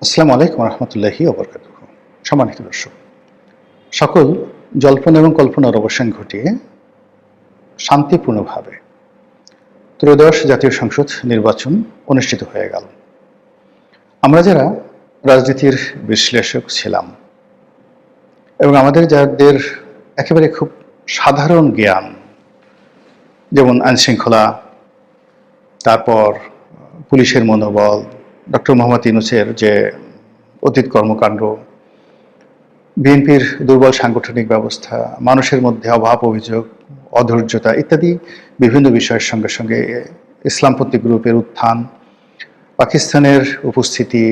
আসসালামু আলাইকুম রহমতুল্লাহি ওবরকাতুহ। সম্মানিত দর্শক, সকল জল্পনা এবং কল্পনার অবসান ঘটিয়ে শান্তিপূর্ণভাবে ত্রয়োদশ জাতীয় সংসদ নির্বাচন অনুষ্ঠিত হয়ে গেল। আমরা যারা রাজনীতির বিশ্লেষক ছিলাম এবং আমাদের যাদের একেবারে খুব সাধারণ জ্ঞান, যেমন আইনশৃঙ্খলা, তারপর পুলিশের মনোবল, ডক্টর মোহাম্মদ ইউনূসের যে অতীত কর্মকাণ্ড, বিএনপির দুর্বল সাংগঠনিক ব্যবস্থা, মানুষের মধ্যে অভাব, অভিযোগ, অধৈর্যতা ইত্যাদি বিভিন্ন বিষয়ের সঙ্গে সঙ্গে ইসলামপন্থী গ্রুপের উত্থান, পাকিস্তানের উপস্থিতি,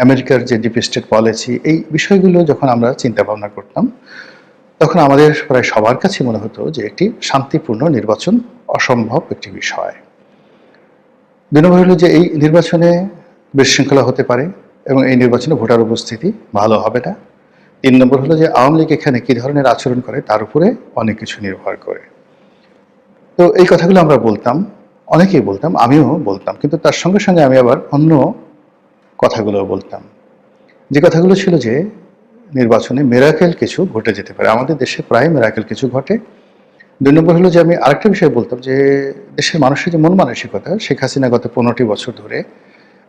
আমেরিকার যে ডিপ স্টেট পলিসি, এই বিষয়গুলো যখন আমরা চিন্তা ভাবনা করতাম, তখন আমাদের প্রায় সবার কাছে মনে হতো যে একটি শান্তিপূর্ণ নির্বাচন অসম্ভব একটি বিষয়। ২ নম্বর হলো যে এই নির্বাচনে বিশৃঙ্খলা হতে পারে এবং এই নির্বাচনে ভোটার উপস্থিতি ভালো হবে না। ৩ নম্বর হলো যে আওয়ামী লীগ এখানে কী ধরনের আচরণ করে তার উপরে অনেক কিছু নির্ভর করে। তো এই কথাগুলো আমরা বলতাম, অনেকেই বলতাম, আমিও বলতাম, কিন্তু তার সঙ্গে সঙ্গে আমি আবার অন্য কথাগুলো বলতাম, যে কথাগুলো ছিল যে নির্বাচনে মিরাকেল কিছু ঘটে যেতে পারে। আমাদের দেশে প্রায় মিরাকেল কিছু ঘটে। ২ নম্বর হলো যে আমি আরেকটা বিষয় বলতাম যে দেশের মানুষের যে মন মানসিকতা, শেখ হাসিনা গত ১৫টি বছর ধরে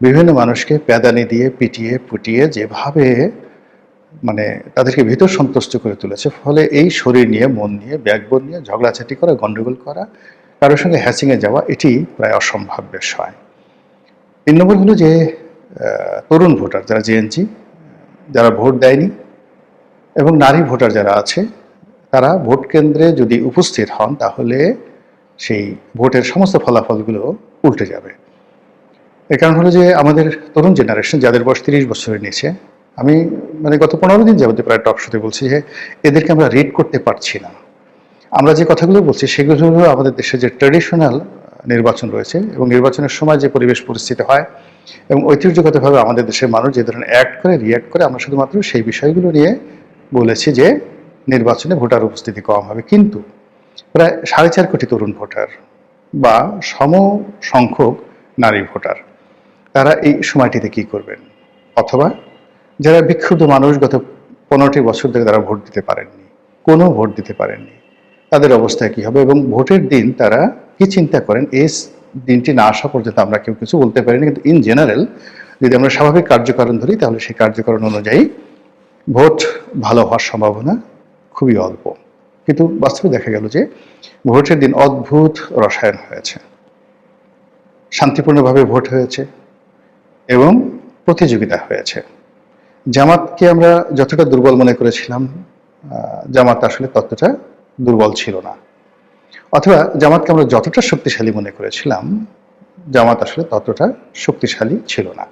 বিভিন্ন মানুষকে প্যাদানি দিয়ে পিটিয়ে পুটিয়ে যেভাবে তাদেরকে ভীত সন্ত্রস্ত করে তুলেছে, ফলে এই শরীর নিয়ে, মন নিয়ে, ব্যাকবোন নিয়ে ঝগড়াঝাটি করা, গন্ডগোল করা, কারোর সঙ্গে হ্যাচিংয়ে যাওয়া, এটি প্রায় অসম্ভব বিষয়। ৩ নম্বর হলো যে তরুণ ভোটার যারা জেএনজি, যারা ভোট দেয়নি, এবং নারী ভোটার যারা আছে, তারা ভোট কেন্দ্রে যদি উপস্থিত হন তাহলে সেই ভোটের সমস্ত ফলাফলগুলো উল্টে যাবে। এর কারণ হলো যে আমাদের তরুণ জেনারেশন, যাদের বয়স ৩০ বছরের নিচে, আমি গত ১৫ দিন যাবতীয় প্রায় টক শোতে বলছি যে এদেরকে আমরা রিড করতে পারছি না। আমরা যে কথাগুলো বলছি সেগুলো হলো আমাদের দেশে যে ট্র্যাডিশনাল নির্বাচন রয়েছে এবং নির্বাচনের সময় যে পরিবেশ পরিস্থিতি হয় এবং ঐতিহ্যগতভাবে আমাদের দেশের মানুষ যে ধরনের অ্যাক্ট করে, রিয়্যাক্ট করে, আমরা শুধুমাত্র সেই বিষয়গুলো নিয়ে বলেছি যে নির্বাচনে ভোটার উপস্থিতি কম হবে। কিন্তু প্রায় ৪.৫ কোটি তরুণ ভোটার বা সম সংখ্যক নারী ভোটার, তারা এই সময়টিতে কি করবেন? অথবা যারা বিক্ষুব্ধ মানুষ, গত ১৫টি বছর ধরে তারা ভোট দিতে পারেননি, কোনো ভোট দিতে পারেননি, তাদের অবস্থা কি হবে এবং ভোটের দিন তারা কি চিন্তা করেন, এই দিনটি না আসা পর্যন্ত আমরা কেউ কিছু বলতে পারিনি। কিন্তু ইন জেনারেল যদি আমরা স্বাভাবিক কার্যকারণ ধরি, তাহলে সেই কার্যকারণ অনুযায়ী ভোট ভালো হওয়ার সম্ভাবনা খুবই অল্প। কিন্তু বাস্তবে দেখা গেল যে ভোটের দিন অদ্ভুত রসায়ন হয়েছে, শান্তিপূর্ণভাবে ভোট হয়েছে এবং প্রতিযোগিতা হয়েছে। জামাতকে আমরা যতটা দুর্বল মনে করেছিলাম, জামাত আসলে ততটা দুর্বল ছিল না। অথবা জামাতকে আমরা যতটা শক্তিশালী মনে করেছিলাম, জামাত আসলে ততটা শক্তিশালী ছিল না।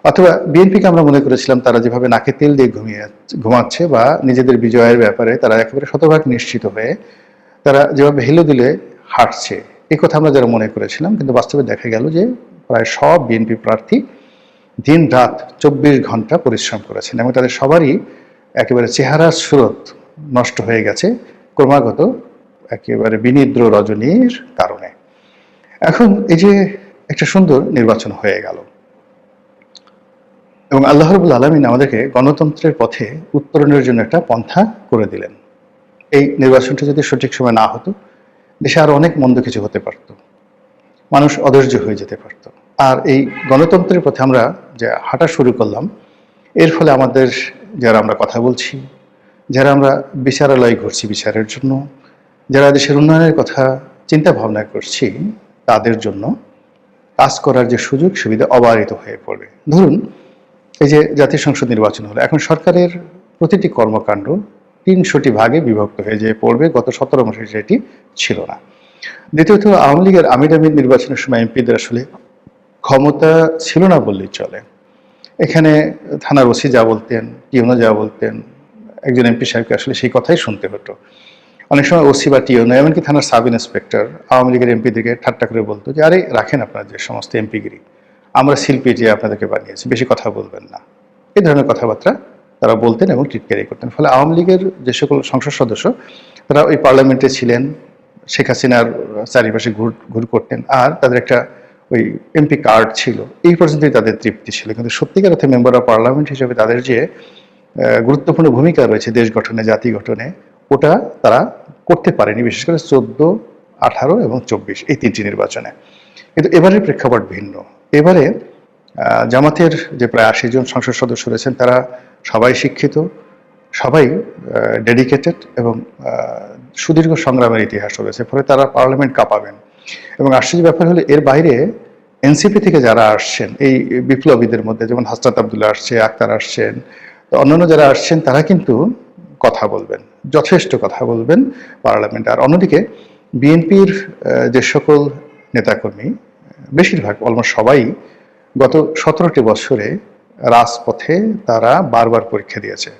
অথবা বিএনপিকে আমরা মনে করেছিলাম তারা যেভাবে নাকে তেল দিয়ে ঘুমাচ্ছে বা নিজেদের বিজয়ের ব্যাপারে তারা একেবারে শতভাগ নিশ্চিত হয়ে তারা যেভাবে হেলে দুলে হাঁটছে, এই কথা আমরা যারা মনে করেছিলাম, কিন্তু বাস্তবে দেখা গেল যে প্রায় সব বিএনপি প্রার্থী দিন রাত ২৪ ঘন্টা পরিশ্রম করেছেন এবং তাদের সবারই একেবারে চেহারার সুরত নষ্ট হয়ে গেছে ক্রমাগত একেবারে বিনিদ্র রজনীর কারণে। এখন এই যে একটা সুন্দর নির্বাচন হয়ে গেল এবং আল্লাহ রাব্বুল আলামিন আমাদেরকে গণতন্ত্রের পথে উত্তরণের জন্য একটা পন্থা করে দিলেন। এই নির্বাচনটা যদি সঠিক সময় না হতো, দেশে আরো অনেক মন্দ কিছু হতে পারত, মানুষ অধৈর্য হয়ে যেতে পারত। আর এই গণতন্ত্রের পথে আমরা যে হাঁটা শুরু করলাম, এর ফলে আমাদের যারা আমরা কথা বলছি, যারা আমরা বিচারালয়ে ঘুরছি বিচারের জন্য, যারা দেশের উন্নয়নের কথা চিন্তা ভাবনা করছি, তাদের জন্য কাজ করার যে সুযোগ সুবিধা অবারিত হয়ে পড়বে। ধরুন এই যে জাতীয় সংসদ নির্বাচন হলো, এখন সরকারের প্রতিটি কর্মকাণ্ড ৩০০টি ভাগে বিভক্ত হয়ে যেয়ে পড়বে, গত ১৭ মাসে সেটি ছিল না। দ্বিতীয়ত আওয়ামী লীগের আমির নির্বাচনের সময় এমপিদের আসলে ক্ষমতা ছিল না বললেই চলে। এখানে থানার ওসি যা বলতেন, টিওনো যা বলতেন, একজন এমপি সাহেবকে আসলে সেই কথাই শুনতে হতো। অনেক সময় ওসি বা টিওনো, এমনকি থানার সাব ইন্সপেক্টর আওয়ামী লীগের এমপিদেরকে ঠাট্টা করে বলতো যে আরে রাখেন আপনার যে সমস্ত এমপিগিরি, আমরা সিল পিটিয়ে আপনাদেরকে বানিয়েছি, বেশি কথা বলবেন না। এই ধরনের কথাবার্তা তারা বলতেন এবং টিটকারি করতেন। ফলে আওয়ামী লীগের যে সকল সংসদ সদস্য তারা ওই পার্লামেন্টে ছিলেন, শেখ হাসিনার চারিপাশে ঘুর করতেন, আর তাদের একটা ওই এমপি কার্ড ছিল, এই পর্যন্তই তাদের তৃপ্তি ছিল। কিন্তু সত্যিকার অর্থে মেম্বার অফ পার্লামেন্ট হিসেবে তাদের যে গুরুত্বপূর্ণ ভূমিকা রয়েছে দেশ গঠনে, জাতি গঠনে, ওটা তারা করতে পারেনি, বিশেষ করে 14, 18 এবং 24 এই 3টি নির্বাচনে। কিন্তু এবারের প্রেক্ষাপট ভিন্ন। এবারে জামাতের যে প্রায় 80 জন সংসদ সদস্য রয়েছেন তারা সবাই শিক্ষিত, সবাই ডেডিকেটেড এবং সুদীর্ঘ সংগ্রামের ইতিহাস রয়েছে, ফলে তারা পার্লামেন্ট কাঁপাবেন। এবং আশ্চর্য ব্যাপার হলো এর বাইরে এনসিপি থেকে যারা আসছেন এই বিপ্লবীদের মধ্যে, যেমন হাসনাত আবদুল্লাহ আসছে, আক্তার আসছেন, অন্যান্য যারা আসছেন তারা কিন্তু কথা বলবেন, যথেষ্ট কথা বলবেন পার্লামেন্টে। আর অন্যদিকে বিএনপির যে সকল নেতাকর্মী, বেশিরভাগ অলমোস্ট সবাই গত 17টি বছরে রাজপথে তারা বারবার পরীক্ষা দিয়েছে।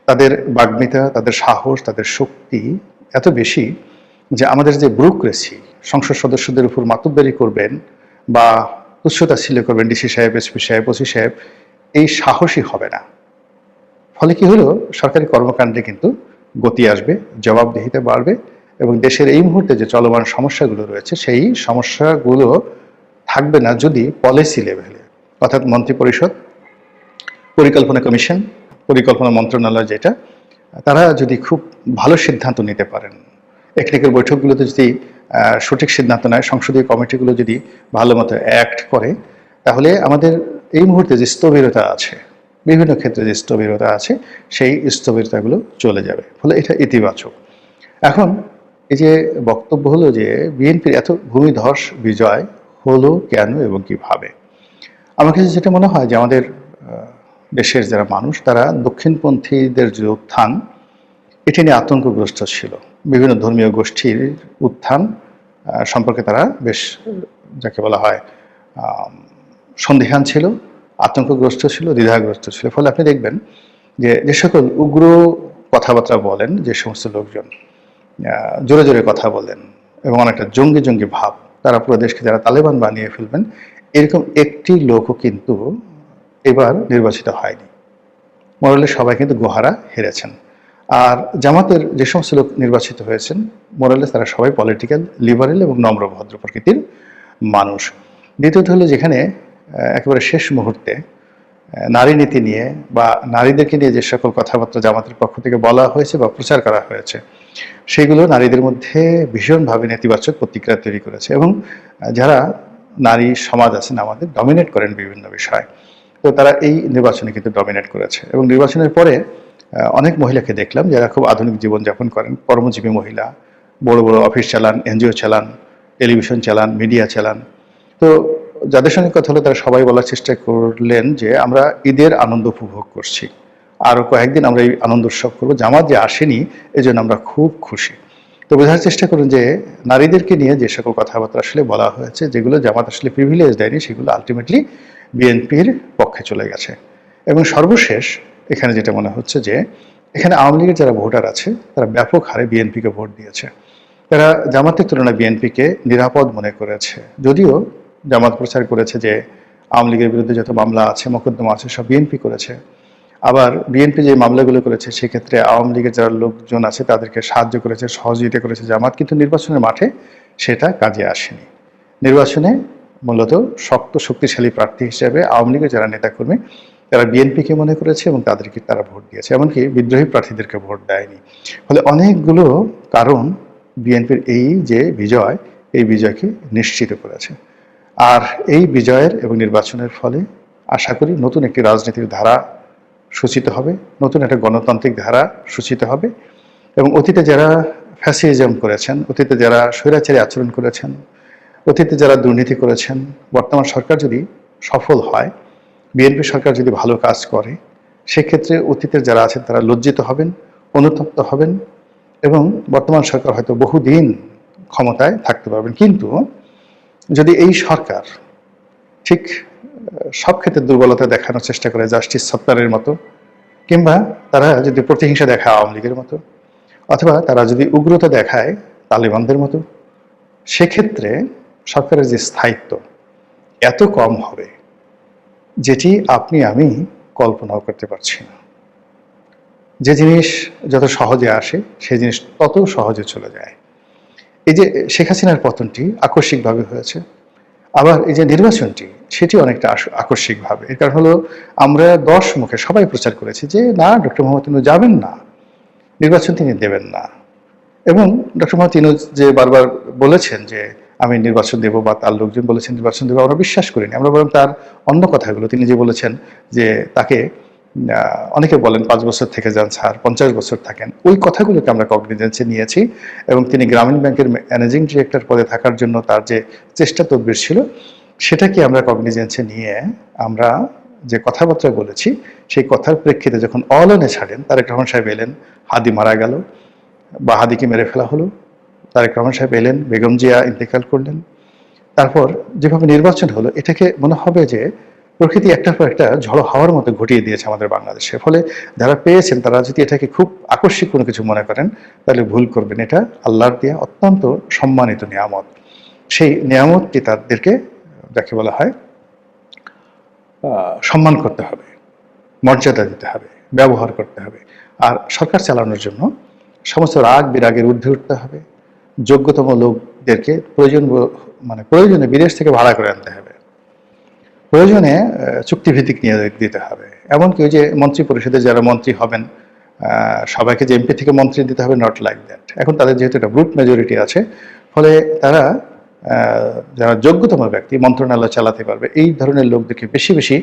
তাদের বাগ্মিতা, তাদের সাহস, তাদের শক্তি এত বেশি যে আমাদের যে ব্যুরোক্রেসি, সংসদ সদস্যদের উপর মাতব্বরি করবেন বা তুচ্ছতাচ্ছিল্য করবেন ডিসি সাহেব, এসপি সাহেব, ওসি সাহেব, এই সাহসই হবে না। ফলে কি হলো, সরকারি কর্মকাণ্ডে কিন্তু গতি আসবে, জবাবদিহিতা বাড়বে এবং দেশের এই মুহূর্তে যে চলমান সমস্যাগুলো রয়েছে সেই সমস্যাগুলো থাকবে না যদি পলিসি লেভেলে, অর্থাৎ মন্ত্রিপরিষদ, পরিকল্পনা কমিশন, পরিকল্পনা মন্ত্রণালয় যেটা, তারা যদি খুব ভালো সিদ্ধান্ত নিতে পারেন, একনেকের বৈঠকগুলোতে যদি সঠিক সিদ্ধান্ত নেয়, সংসদীয় কমিটিগুলো যদি ভালো মতো অ্যাক্ট করে, তাহলে আমাদের এই মুহূর্তে যে স্থবিরতা আছে, বিভিন্ন ক্ষেত্রে যে স্থবিরতা আছে, সেই স্থবিরতাগুলো চলে যাবে। ফলে এটা ইতিবাচক। এখন এই যে বক্তব্য হলো যে বিএনপির এত ভূমিধস বিজয় হলো কেন এবং কিভাবে, আমার কাছে যেটা মনে হয় যে আমাদের দেশের যারা মানুষ তারা দক্ষিণপন্থীদের যে উত্থান, এটি নিয়ে আতঙ্কগ্রস্ত ছিল। বিভিন্ন ধর্মীয় গোষ্ঠীর উত্থান সম্পর্কে তারা বেশ, যাকে বলা হয়, সন্দিহান ছিল, আতঙ্কগ্রস্ত ছিল, দ্বিধাগ্রস্ত ছিল। ফলে আপনি দেখবেন যে যে সকল উগ্র কথাবার্তা বলেন, যে সমস্ত লোকজন জোরে জোরে কথা বলেন এবং অনেকটা জঙ্গি জঙ্গি ভাব, তারা পুরো দেশকে যারা তালেবান বানিয়ে ফেলবেন, এরকম একটি লোকও কিন্তু এবার নির্বাচিত হয়নি। মোরালে সবাই কিন্তু গোহারা হেরেছেন। আর জামাতের যে সমস্ত লোক নির্বাচিত হয়েছেন, মোরালে তারা সবাই পলিটিক্যাল, লিবারেল এবং নম্র ভদ্র প্রকৃতির মানুষ। দ্বিতীয়ত হলো যেখানে একেবারে শেষ মুহূর্তে নারী নীতি নিয়ে বা নারীদেরকে নিয়ে যে সকল কথাবার্তা জামাতের পক্ষ থেকে বলা হয়েছে বা প্রচার করা হয়েছে, সেগুলো নারীদের মধ্যে ভীষণভাবে নেতিবাচক প্রতিক্রিয়া তৈরি করেছে। এবং যারা নারী সমাজ আছেন আমাদের, ডমিনেট করেন বিভিন্ন বিষয়, তো তারা এই নির্বাচনে কিন্তু ডমিনেট করেছে। এবং নির্বাচনের পরে অনেক মহিলাকে দেখলাম যারা খুব আধুনিক জীবনযাপন করেন, কর্মজীবী মহিলা, বড় বড় অফিস চালান, এনজিও চালান, টেলিভিশন চালান, মিডিয়া চালান। তো যাদের সঙ্গে কথা হলো তারা সবাই বলার চেষ্টা করলেন যে আমরা ঈদের আনন্দ উপভোগ করছি, আরও কয়েকদিন আমরা এই আনন্দ উৎসব করবো, জামাত যে আসেনি এজন্য আমরা খুব খুশি। তো বোঝার চেষ্টা করুন যে নারীদেরকে নিয়ে যে সকল কথাবার্তা আসলে বলা হয়েছে, যেগুলো জামাত আসলে প্রিভিলেজ দেয়নি, সেগুলো আলটিমেটলি বিএনপির পক্ষে চলে গেছে। এবং সর্বশেষ এখানে যেটা মনে হচ্ছে যে এখানে আওয়ামী লীগের যারা ভোটার আছে তারা ব্যাপক হারে বিএনপিকে ভোট দিয়েছে। তারা জামাতের তুলনায় বিএনপিকে নিরাপদ মনে করেছে। যদিও জামাত প্রচার করেছে যে আওয়ামী লীগের বিরুদ্ধে যত মামলা আছে, মোকদ্দমা আছে, সব বিএনপি করেছে। আবার বিএনপি যে মামলাগুলো করেছে সেক্ষেত্রে আওয়ামী লীগের যারা লোকজন আছে তাদেরকে সাহায্য করেছে, সহযোগিতা করেছে জামাত, কিন্তু নির্বাচনের মাঠে সেটা কাজে আসেনি। নির্বাচনে মূলত শক্ত শক্তিশালী প্রার্থী হিসেবে আওয়ামী লীগের যারা নেতাকর্মী তারা বিএনপিকে মনে করেছে এবং তাদেরকে তারা ভোট দিয়েছে, এমনকি বিদ্রোহী প্রার্থীদেরকে ভোট দেয়নি। ফলে অনেকগুলো কারণ বিএনপির এই যে বিজয়, এই বিজয়কে নিশ্চিত করেছে। আর এই বিজয়ের এবং নির্বাচনের ফলে আশা করি নতুন একটি রাজনীতির ধারা সূচিত হবে, নতুন একটা গণতান্ত্রিক ধারা সূচিত হবে। এবং অতীতে যারা ফ্যাসিজম করেছেন, অতীতে যারা স্বৈরাচারী আচরণ করেছেন, অতীতে যারা দুর্নীতি করেছেন, বর্তমান সরকার যদি সফল হয়, বিএনপি সরকার যদি ভালো কাজ করে, সেক্ষেত্রে অতীতের যারা আছেন তারা লজ্জিত হবেন, অনুতপ্ত হবেন এবং বর্তমান সরকার হয়তো বহুদিন ক্ষমতায় থাকতে পারবেন। কিন্তু যদি এই সরকার ঠিক সব ক্ষেত্রে দুর্বলতা দেখানোর চেষ্টা করে, জাস্টিস সত্তারের মতো, কিংবা তারা যদি প্রতিহিংসা দেখায় আওয়ামী লীগের মতো, অথবা তারা যদি উগ্রতা দেখায় তালেবানদের মতো, সেক্ষেত্রে সরকারের যে স্থায়িত্ব এত কম হবে যেটি আপনি আমি কল্পনাও করতে পারছি না। যে জিনিস যত সহজে আসে সেই জিনিস তত সহজে চলে যায়। এই যে শেখ হাসিনার পতনটি আকস্মিকভাবে হয়েছে, আবার এই যে নির্বাচনটি, সেটি অনেকটা আকস্মিকভাবে। এর কারণ হলো আমরা 10 মুখে সবাই প্রচার করেছি যে না, ডক্টর মোহাম্মদ ইউনূস যাবেন না, নির্বাচন তিনি দেবেন না। এবং ডক্টর মোহাম্মদ ইউনূস যে বারবার বলেছেন যে আমি নির্বাচন দেব, বা তার লোকজন বলেছেন নির্বাচন দেব, আমরা বিশ্বাস করিনি। আমরা বরং তার অন্য কথাগুলো, তিনি যে বলেছেন যে তাকে অনেকে বলেন 5 বছর থেকে যান স্যার, 50 বছর থাকেন, ওই কথাগুলোকে আমরা কগনিজেন্সে নিয়েছি। এবং তিনি গ্রামীণ ব্যাংকের ম্যানেজিং ডিরেক্টর পদে থাকার জন্য তার যে চেষ্টা তদবির ছিল, সেটাকে আমরা কগনিজেন্সে নিয়ে আমরা যে কথাবার্তা বলেছি, সেই কথার প্রেক্ষিতে যখন অলানে ছাড়েন, তারেক রহমান সাহেব এলেন, হাদি মারা গেল বা হাদিকে মেরে ফেলা হলো, তারেক রহমান সাহেব এলেন, বেগম জিয়া ইন্তেকাল করলেন, তারপর যেভাবে নির্বাচন হলো, এটাকে মনে হবে যে প্রকৃতি একটার পর একটা ঝড়ো হাওয়ার মতো ঘটিয়ে দিয়েছে আমাদের বাংলাদেশে। ফলে যারা পেয়েছেন তারা যদি এটাকে খুব আকস্মিক কোনো কিছু মনে করেন, তাহলে ভুল করবেন। এটা আল্লাহর দেয়া অত্যন্ত সম্মানিত নিয়ামত। সেই নিয়ামতটি তাদেরকে, যাকে বলা হয়, সম্মান করতে হবে, মর্যাদা দিতে হবে, ব্যবহার করতে হবে। আর সরকার চালানোর জন্য সমস্ত রাগ বিরাগের ঊর্ধ্বে উঠতে হবে। যোগ্যতম লোকদেরকে প্রয়োজনে বিদেশ থেকে ভাড়া করে আনতে হবে, প্রয়োজনে চুক্তিভিত্তিক নিয়োগ দিতে হবে। এমনকি ওই যে মন্ত্রী পরিষদে যারা মন্ত্রী হবেন, সবাইকে যে এমপি থেকে মন্ত্রী দিতে হবে, নট লাইক দ্যাট। এখন তাদের যেহেতু একটা ব্রুট মেজরিটি আছে, ফলে তারা যারা যোগ্যতম ব্যক্তি মন্ত্রণালয় চালাতে পারবে, এই ধরনের লোকদেরকে বেশি বেশি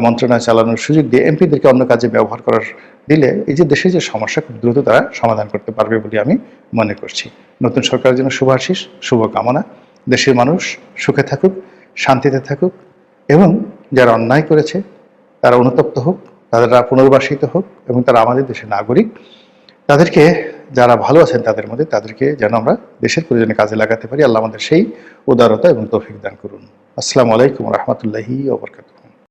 মন্ত্রণালয় চালানোর সুযোগ দিয়ে এমপিদেরকে অন্য কাজে ব্যবহার করার দিলে এই যে দেশের যে সমস্যা, খুব দ্রুত তারা সমাধান করতে পারবে বলে আমি মনে করছি। নতুন সরকারের জন্য শুভাশিস, শুভকামনা। দেশের মানুষ সুখে থাকুক, শান্তিতে থাকুক, এবং যারা অন্যায় করেছে তারা অনুতপ্ত হোক, তারা পুনর্বাসিত হোক, এবং তারা আমাদের দেশের নাগরিক। তাদেরকে, যারা ভালো আছেন তাদের মধ্যে, তাদেরকে যেন আমরা দেশের প্রয়োজনে কাজে লাগাতে পারি। আল্লাহ আমাদের সেই উদারতা এবং তৌফিক দান করুন। আসসালামু আলাইকুম ওয়া রাহমাতুল্লাহি ওয়া বারাকাতুহু।